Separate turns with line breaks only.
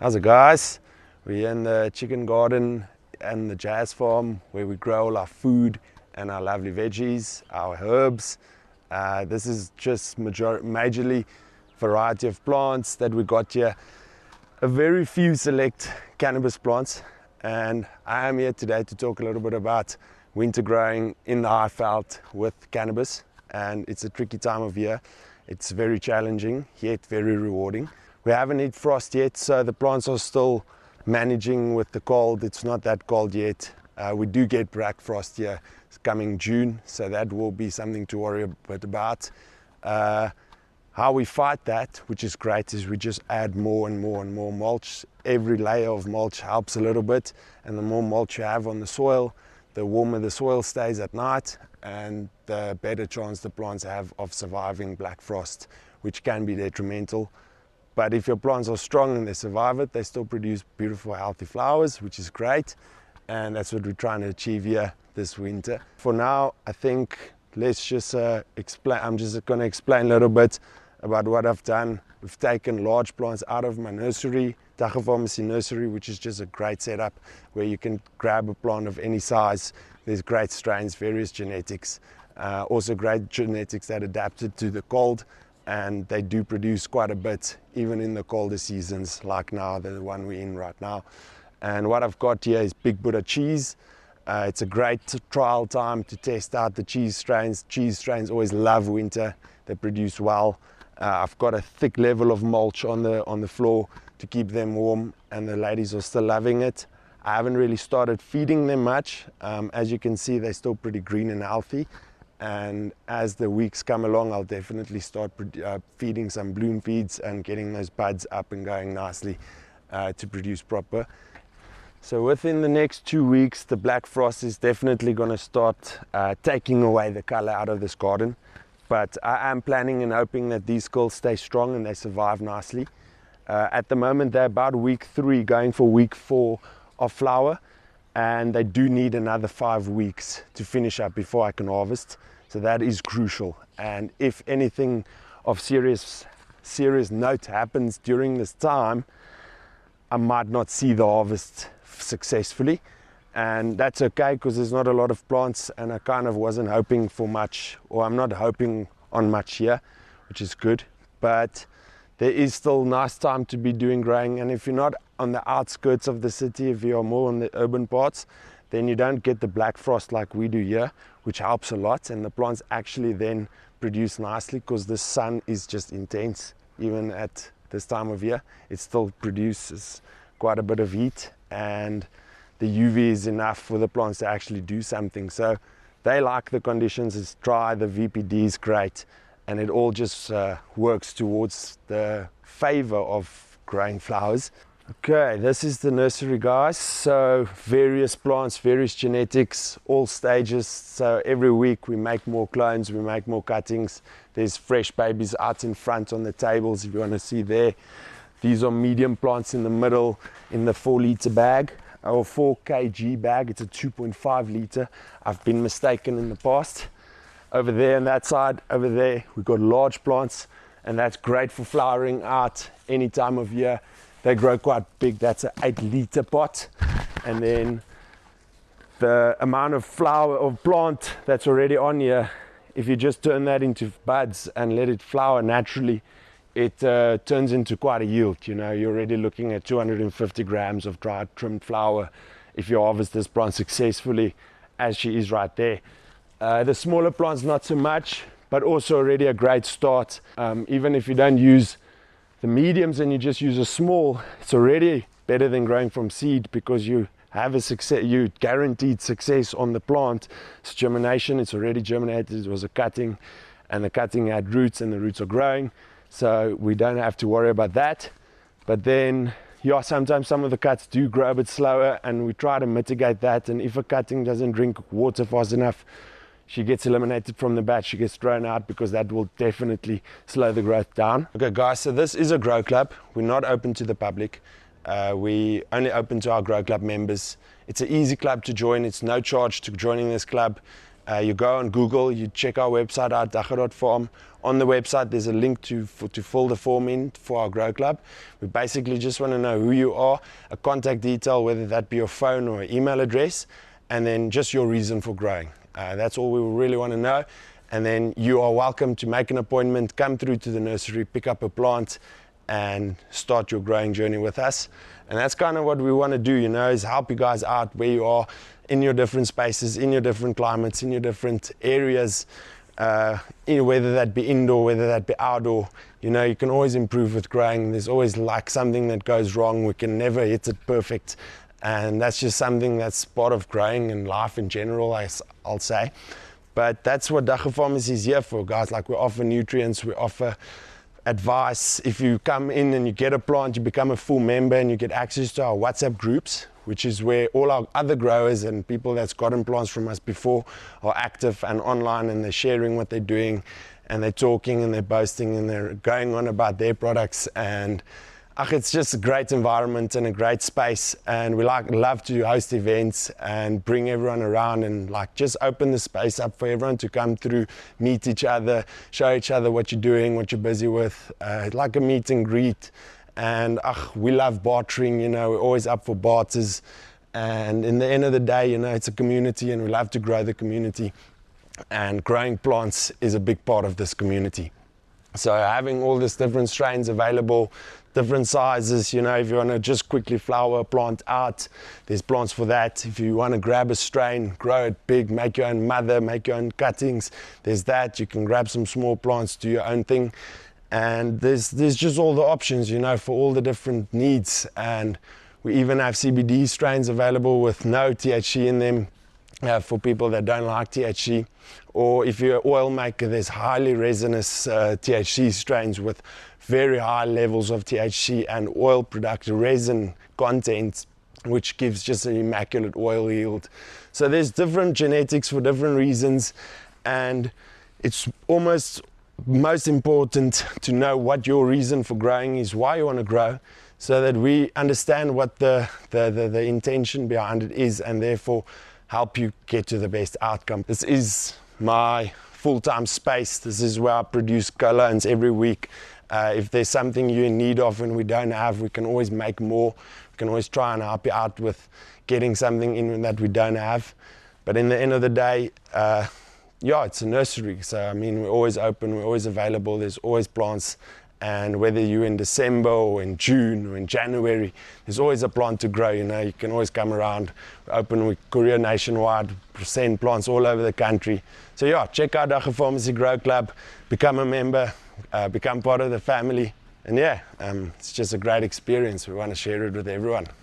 How's it, guys? We're in the chicken garden and the jazz farm where we grow all our food and our lovely veggies, our herbs. This is just majorly variety of plants that we got here. A very few select cannabis plants, and I am here today to talk a little bit about winter growing in the Highveld with cannabis. And it's a tricky time of year. It's very challenging yet very rewarding. We haven't hit frost yet, so the plants are still managing with the cold. It's not that cold yet. We do get black frost here. It's coming June, so that will be something to worry a bit about. How we fight that, which is great, is we just add more and more and more mulch. Every layer of mulch helps a little bit, and the more mulch you have on the soil, the warmer the soil stays at night, and the better chance the plants have of surviving black frost, which can be detrimental. But if your plants are strong and they survive it, they still produce beautiful, healthy flowers, which is great. And that's what we're trying to achieve here this winter. For now, I think let's just explain. I'm just going to explain a little bit about what I've done. We've taken large plants out of my nursery, Dagga Farmacy nursery, which is just a great setup where you can grab a plant of any size. There's great strains, various genetics, also great genetics that adapted to the cold. And they do produce quite a bit, even in the colder seasons, like now, the one we're in right now. And what I've got here is Big Buddha cheese. It's a great trial time to test out the cheese strains. Cheese strains always love winter. They produce well. I've got a thick level of mulch on the floor to keep them warm, and the ladies are still loving it. I haven't really started feeding them much. As you can see, they're still pretty green and healthy. And as the weeks come along, I'll definitely start feeding some bloom feeds and getting those buds up and going nicely to produce proper. So within the next 2 weeks, the black frost is definitely going to start taking away the color out of this garden. But I am planning and hoping that these skulls stay strong and they survive nicely. At the moment, they're about week 3, going for week 4 of flower. And they do need another 5 weeks to finish up before I can harvest. So that is crucial. And if anything of serious note happens during this time, I might not see the harvest successfully. And that's okay, because there's not a lot of plants, and I kind of wasn't hoping for much, or I'm not hoping on much here, which is good. But there is still nice time to be doing growing. And if you're not on the outskirts of the city, if you're more on the urban parts, then you don't get the black frost like we do here, which helps a lot. And the plants actually then produce nicely, because the sun is just intense. Even at this time of year, it still produces quite a bit of heat, and the UV is enough for the plants to actually do something. So they like the conditions. It's dry, the VPD is great, and it all just works towards the favor of growing flowers. Okay, this is the nursery, guys. So various plants, various genetics, all stages. So every week we make more clones, we make more cuttings. There's fresh babies out in front on the tables, if you want to see there. These are medium plants in the middle in the 4-liter bag, or 4 kg bag. It's a 2.5 liter. I've been mistaken in the past. Over there on that side, over there, we've got large plants, and that's great for flowering out any time of year. They grow quite big. That's an 8-liter pot. And then the amount of flower or plant that's already on here, if you just turn that into buds and let it flower naturally, it turns into quite a yield. You know, you're already looking at 250 grams of dried trimmed flower if you harvest this plant successfully, as she is right there. The smaller plants, not so much, but also already a great start. Even if you don't use the mediums and you just use a small, it's already better than growing from seed, because you have a success, you guaranteed success on the plant. It's germination, it's already germinated. It was a cutting, and the cutting had roots, and the roots are growing, so we don't have to worry about that. But then, yeah, sometimes some of the cuts do grow a bit slower, and we try to mitigate that. And if a cutting doesn't drink water fast enough, she gets eliminated from the batch, she gets thrown out, because that will definitely slow the growth down. Okay, guys, so this is a grow club. We're not open to the public. We only open to our grow club members. It's an easy club to join. It's no charge to joining this club. You go on Google, you check our website out, Dagga.farm. On the website, there's a link to fill the form in for our Grow Club. We basically just want to know who you are, a contact detail, whether that be your phone or email address, and then just your reason for growing. That's all we really want to know. And then you are welcome to make an appointment, come through to the nursery, pick up a plant, and start your growing journey with us. And that's kind of what we want to do, you know, is help you guys out where you are in your different spaces, in your different climates, in your different areas, whether that be indoor, whether that be outdoor. You know, you can always improve with growing. There's always like something that goes wrong. We can never hit it perfect. And that's just something that's part of growing and life in general, I'll say. But that's what Dagga Farmacy is here for, guys. Like, we offer nutrients, we offer advice. If you come in and you get a plant, you become a full member and you get access to our WhatsApp groups, which is where all our other growers and people that's gotten plants from us before are active and online, and they're sharing what they're doing, and they're talking and they're boasting and they're going on about their products. And it's just a great environment and a great space, and we love to host events and bring everyone around and like just open the space up for everyone to come through, meet each other, show each other what you're doing, what you're busy with, like a meet and greet. And we love bartering, you know, we're always up for barters. And in the end of the day, you know, it's a community and we love to grow the community. And growing plants is a big part of this community. So having all these different strains available, different sizes, you know, if you want to just quickly flower a plant out, there's plants for that. If you want to grab a strain, grow it big, make your own mother, make your own cuttings, there's that. You can grab some small plants, do your own thing. And there's just all the options, you know, for all the different needs. And we even have CBD strains available with no THC in them for people that don't like THC. Or if you're an oil maker, there's highly resinous THC strains with very high levels of THC and oil production resin content, which gives just an immaculate oil yield. So there's different genetics for different reasons, and it's almost most important to know what your reason for growing is, why you want to grow, so that we understand what the intention behind it is, and therefore help you get to the best outcome. This is my full-time space. This is where I produce colognes every week. If there's something you're in need of and we don't have, we can always make more. We can always try and help you out with getting something in that we don't have. But in the end of the day, it's a nursery. So, I mean, we're always open, we're always available, there's always plants. And whether you're in December or in June or in January, there's always a plant to grow, you know. You can always come around. We're open, we courier nationwide, send plants all over the country. So yeah, check out Dagga Farmacy Grow Club, become a member, become part of the family. And yeah, it's just a great experience. We want to share it with everyone.